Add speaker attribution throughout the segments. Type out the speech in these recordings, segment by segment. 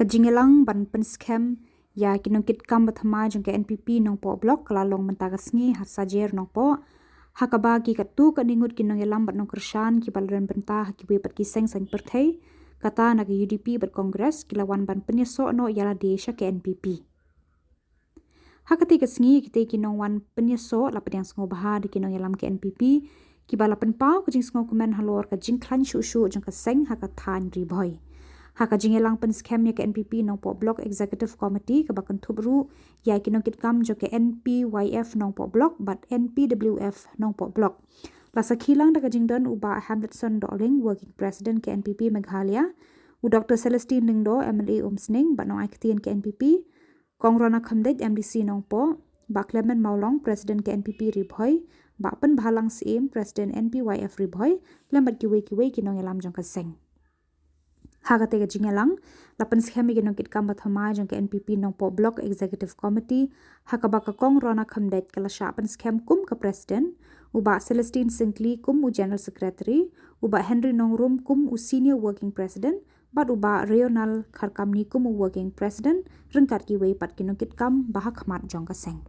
Speaker 1: Kajingelang ban Pynskhem Iaki Nongkitkam Thymmai jongke NPP Nongpohblock kelalong mentagasngi hasajer nongpo hakabagi katu kaningut kinongelam bat Nongkyrshan kibalren bentah kiwe pat kiseng sang perthei kata naga UDP berkongres kilawan ban Pyniasoh no yala desha ke NPP. Hakati kesngi kita kinongwan Pyniasoh lapat yang sengo baha di kinongelam ke NPP kibalapan pau kajing sengo komen halor kajing klan shu-shu jong keseng hakatan riboy. Hakajingelang Pynskhem ya ke NPP Nongpohblock Executive Committee kebakan tubru ya ke Nongkitkam jo ke NPYF Nongpohblock but NPWF Nongpohblock. Lasa kilang da kajingdan uba Hamletson Doling Working President ke NPP Meghalaya u Dr. Celestine Lingdo MLA Umsning bat nong aiktian ke NPP Kongrona Khamdet MDC Nongpo ba Clement Maulong President ke NPP Ribhoy ba pen bahalang sim President NPYF Ribhoy lambat kiwe-kiwe kinongelam jong kaseng. Hakate kajingelang la Pynskhem ke Nongkitkam Thymmai jong ke NPP Nongpohblock Executive Committee hakabaka Kongrona Khamdet kala sya Pynskhem kum ke President uba Celestine Singli kum u General Secretary uba Henry Nongrum kum u Senior Working President bat uba Regional Kharkamni kum u Working President rengkat kiwe pat ke Nongkitkam bahak khmat jong kaseng.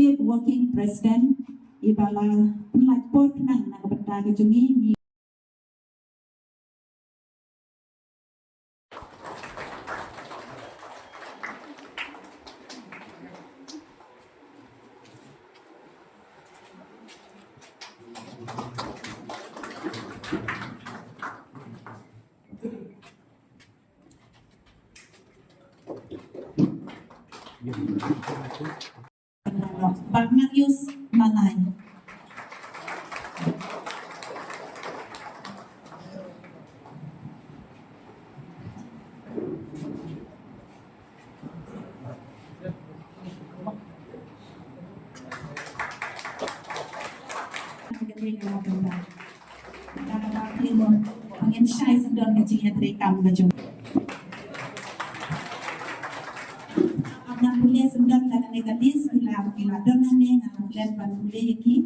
Speaker 2: Working President ibala pelakpot nang nakabenta kejungi ni Pak Marius Malay. Pengen syai sedon kecilnya terekam kejung. Abang boleh sedon karena negatif bila donan ni nak lihat ban boleh Iaki.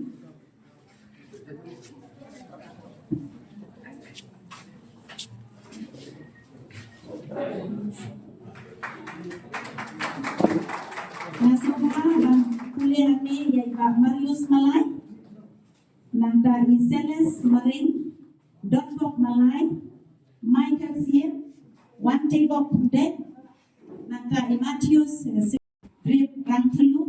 Speaker 2: Masuk abang boleh ni ya Pak Marius Malay. Nanda Iseles Marin, Donbosco Malay, Michael Siem, Wante Bok Pudek, Nanda Imatius, Rip Rangtelu,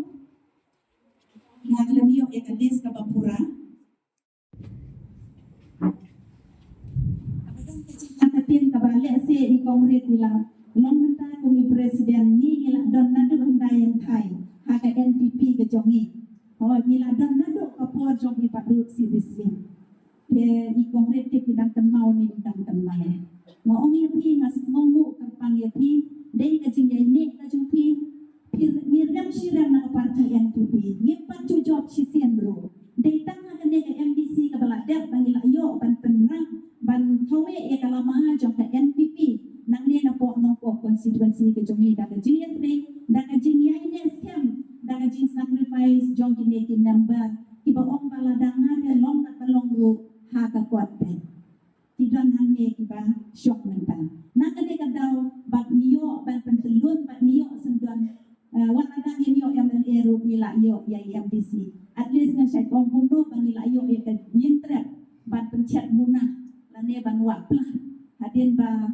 Speaker 2: Naglamio Ekalis Kabapura. Natatin kabalik si di kongres nila, lomenta kami presiden ni ila don nadu hendayan Thai, haka NPP kejongi. Oh, mila don nadu kapur jongi padu si bising. Dia di kongres dia pidang tenau ni pidang tenau. Ngong yapi ngas ngomu kapang yapi, dei kajing yainek kajing pi. Miriam Shiram na parti NPP, ngepat job sisian bro. Dei tanga kene ke MDC ke balader bangila yo ban penrang ban thawe ya kalama jong ke NPP. Nang ne na po Nongpoh constituency ke jongi da kajing yatre, da kajing yainek scam. Daga jing sacrifice jong kineti member iba ong baladanga de long tak long ru ha ka kuat pe tidon hangne iba syok mentan naga de kadau bat niyo bat pentelun bat niyo sendon wan ada niyo MLA ru mila yo ya MDC at least ngan syai ong bunuh bangila yo ya kan yintrap bat pencet munah lane ban wa plah hadin ba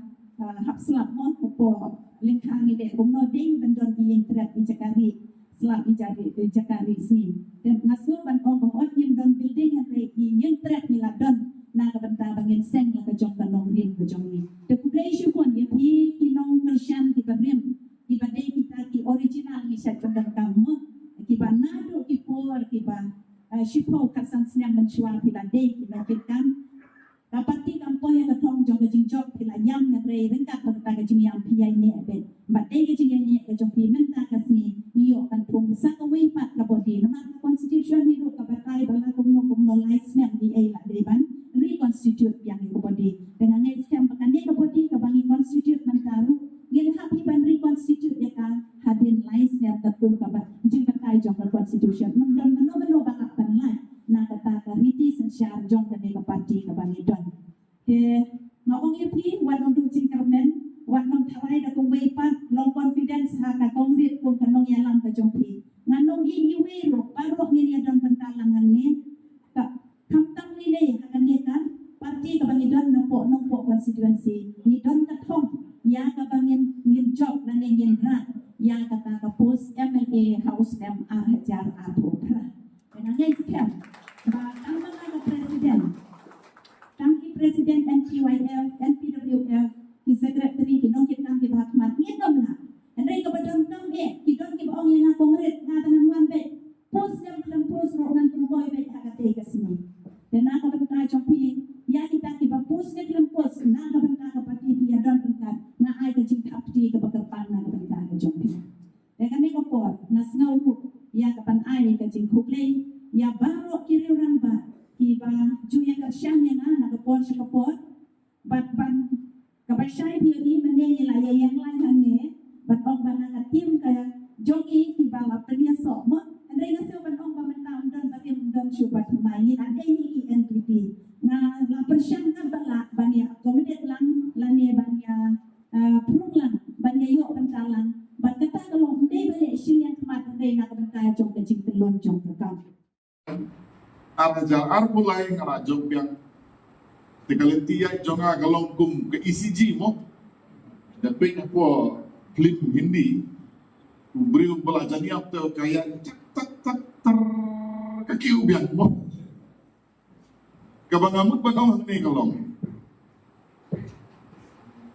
Speaker 2: hapslap mo ko lingkang ide kumno ding bendon yintrap ijakari selap ijakari sini dan ngasuh ban ong yang don building yang yang trap mila don na kabenta bangin seng la kajong kanong rin kajong ni the kudai pun ya pi Nongkyrshan kita brim kita dei kita ki original ni syat kendang kamu kita nado Khubor kita shipo kasan senang mencuat pila dei kita Nongkitkam kapati kampo yang ketong jong kajing job pila yang ngrei rengkat kabenta kajing yang piyai ni abe bat dei kajing ni kajong pi menta kasni niyo kan pung sa kawai pat kabodi nama constitution ni ro kabatai bala kumno license di ai la deban reconstitute yang kabodi dengan next scam pakane kabodi kabangi constitute mentaru ngil happy ban reconstitute ya kan hadin license yang katul kabat jing pakai jong constitution mendon mano bala pan lai syar jong kene ke parti ke banidon ke ngong yepi wan nong du jing karmen wan nong tharai da kong wei pat long confidence ha ka kong rit kong kanong yalam ka jong pi nganong i we ro paro ngini adon pentalangan ni ka kamtang ni le ha kene kan parti ke banidon nongpo constituency ni don ka thong ya ka bangin ngin job na ngin rat ya kata ka post MLA house dem hajar apopra Nongkitkam ba tama ka presiden tangki presiden NPYF NPWF ki secretary ki Nongkitkam ki bahmat ngidom na andai ka badam tam ki don ki baong yang kongret ngatan wan be post dem dalam post rogan tumoy be agate ka sini dan ka banta jompi ya kita ki ba post ke dalam post na ka banta ka pati pi adon bentar na ai ka jing tapti ka bakarpan na ka banta ka jompi dan kami ko por nas ngau ya kapan ai ka jing kuklei ya baro kiri orang ba iba juya kersyang yang na kapor sa kapor bat ban kapasyay piyoni mane la yang lain ne bat ong ba na tim ka jogi iba la Pyniasoh mo andai nga ban ong ba mentam dan batim dan syubat mai andai ni NPP na la persyang ka bala bania accommodate lang lane bania prunglang bania yo pantalang bat kata kalau ndai bale silian kemat andai na kabantay jong kajing telon jong kakam
Speaker 3: Arajar arpulai ngara jog yang tekalentia jonga galongkum ke ECG mo dapat apa film Hindi beri belajar ni apa kayak tak ter kaki ubiang mo kabangamut banong ni kalong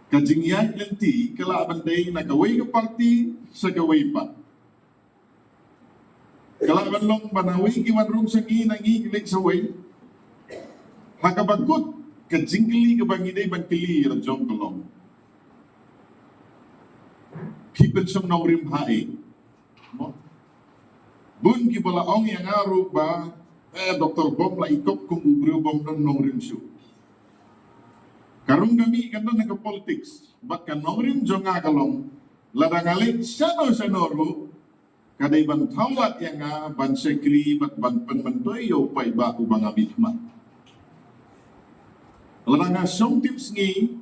Speaker 3: kajingian lenti kala bandai na kawai ke parti sa kawai pa kalau banlong banawi kiwan rung sangi nangi kilik sawai hakabagut kejingkeli kebangidai bankeli rajong kelong people som nongrim hae bun ki bala ong yang aru ba Dr. Bob la ikop kung ubrio bom don nongrim syu karung kami kandon ke politics bat kan nongrim jonga kelong ladangalik sano ru kadai ban tawat yang ban sekri bat ban penmentoi yo pai ba ubang abitma ladanga song tips ngi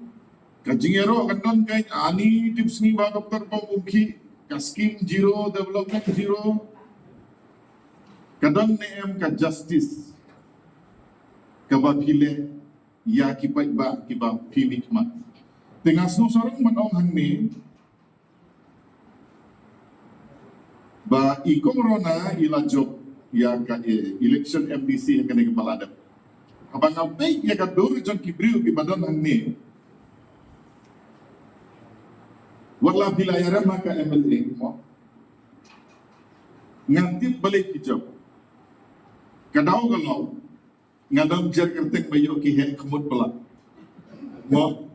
Speaker 3: kajingero kandon kai ani tips ngi ba Dr. Pamukhi kaskim zero development zero kadon nem ka justice kabapile ya kipai ba kiba pimitma tengas no sorong manong hangni ba ikong rona ila job ya ka election MDC yang kena kepala ada abang ngapai ya ka dur jon kibriu ki badan hangne wala bilayara maka MLA mo ngantip balik ki job kadau galau ngadam jar kertek bayo ki he khumut bala mo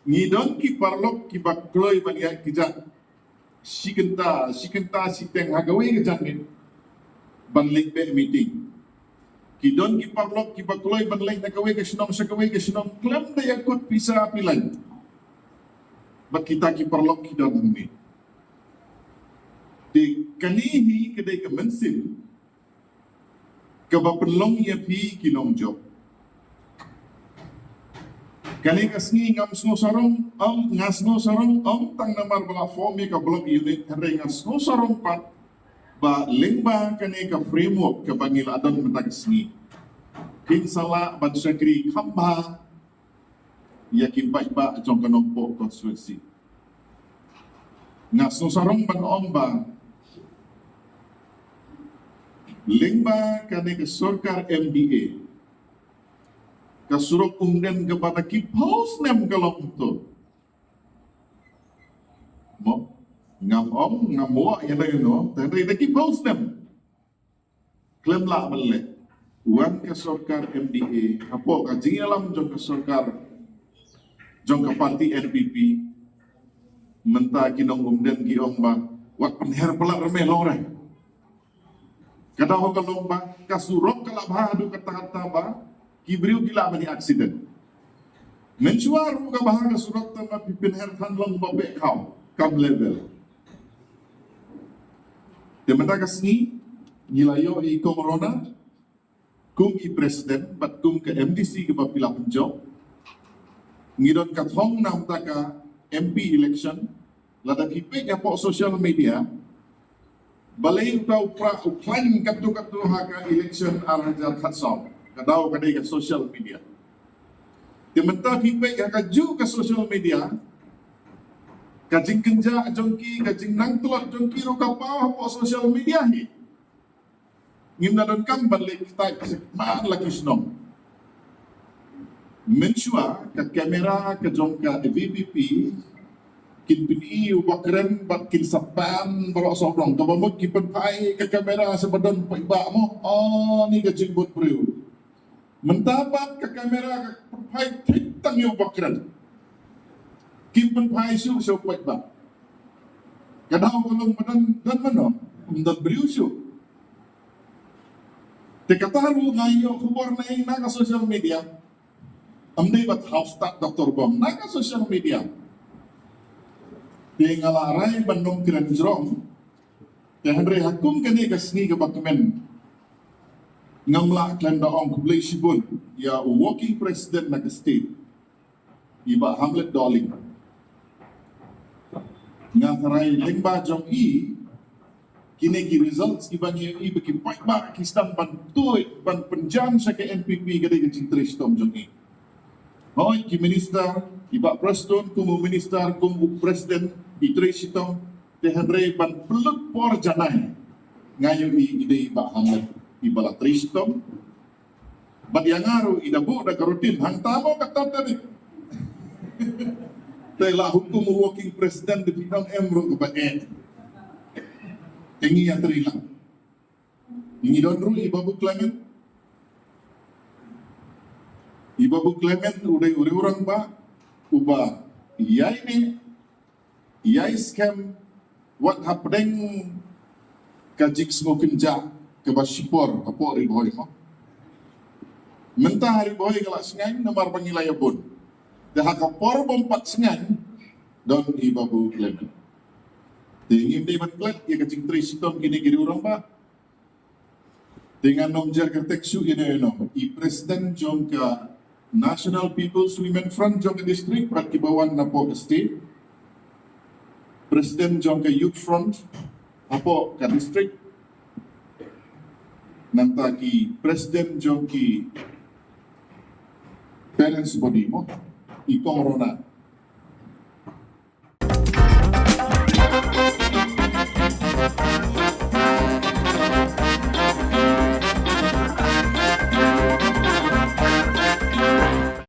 Speaker 3: ngidon ki parlok ki bakloi bania kijak sikenta siteng hagawe ke jangin banlik be meeting kidon ki parlok ki bakloi banlik na kawe ke sinong klam da yakut pisa pilan bak kita ki parlok kidon ni de kanihi kedai ke mensil ke bapelong ya pi kinong job kali kasni ngam sno sarong ngasno sarong tang namar bala form ka block unit hare ngasno sarong pat ba lengba kani ka framework ka bangil adon matagsni kin sala ban sakri khamba yakin ba jong kanompo constituency ngasno sarong ban ba lengba kani ka sarkar MDA kasurok ungden kepada kipos nem kalau itu mo ngam ngamo yang lain no tapi ada kipos nem klaim lah balik uang ke sarkar MDA apa kaji alam jong ke sarkar jong ke parti NPP mentah kinong ungden ki ba wak penher pelak remeh lore kadang kalau ba kasurok kalau bahadu kata-kata ba kibriu gila bani aksiden mencuar ka bahaga surat tama pipin hertan long babe kau kam level de mata kasni nilayo i komorona kum i presiden bat kum ke MDC ke bapila penjok ngidon kat hong nam taka MP election lada kipik ya po social media balai utau pra uklaim katu haka election arajar khatsau kadau kadai ke social media dimenta kipik ya kaju ke social media kajing kenja jongki kajing nang telot jongki ro kapau po social media hi ngimna don kam balik kita maan lagi Shillong mensua ke kamera ke jongka VVP kin pini ubakren bat kin sapan barok sobrong to bamut ki pai ke kamera sebadon paiba mo ni ke jimbut priu mentapat ke kamera ke pai tang yu ubakren kin pai su so paiba kadang kolong badan dan mano umdat priu su te kataru ngayo khubor na ka social media amdai bat house tak Dr. Bom na ka social media di ngalarai bandung kiran jerong te Henry hakum kene kasni ke bakumen ngamla klenda ong kublai shibun ya working president na state iba Hamlet Darling ngatarai lengba jong i kini ki results ibanya i beki ba kistam ban tuit ban penjam sa ke NPP gade ke cintris tom jong i hoi ki minister iba preston kumu minister kumu presiden itris tom te Henry ban pelut por janai ngayo i ide iba Hamlet ibala tristom bat yang ngaru idabu da karutin hang tamo kata tadi telah hukum working president di bidang emro kepada tinggi yang terilang ini donru ibabu Clement udah orang ba ubah Iai scam what happening kajik smokin ja ke basipor apa riboy mo mentah riboy kalau sengai nomor pangilaya pun dah kapor bompat sengai don ibabu Clement tingin di matlet ya kajik tristom kini kiri orang ba dengan nomjer kerteksu ini i presiden jongka National People's Women Front jongka district Prakibawan napo state presiden jongka Youth Front apo ka district nantaki presiden jongki parents body mo ikong rona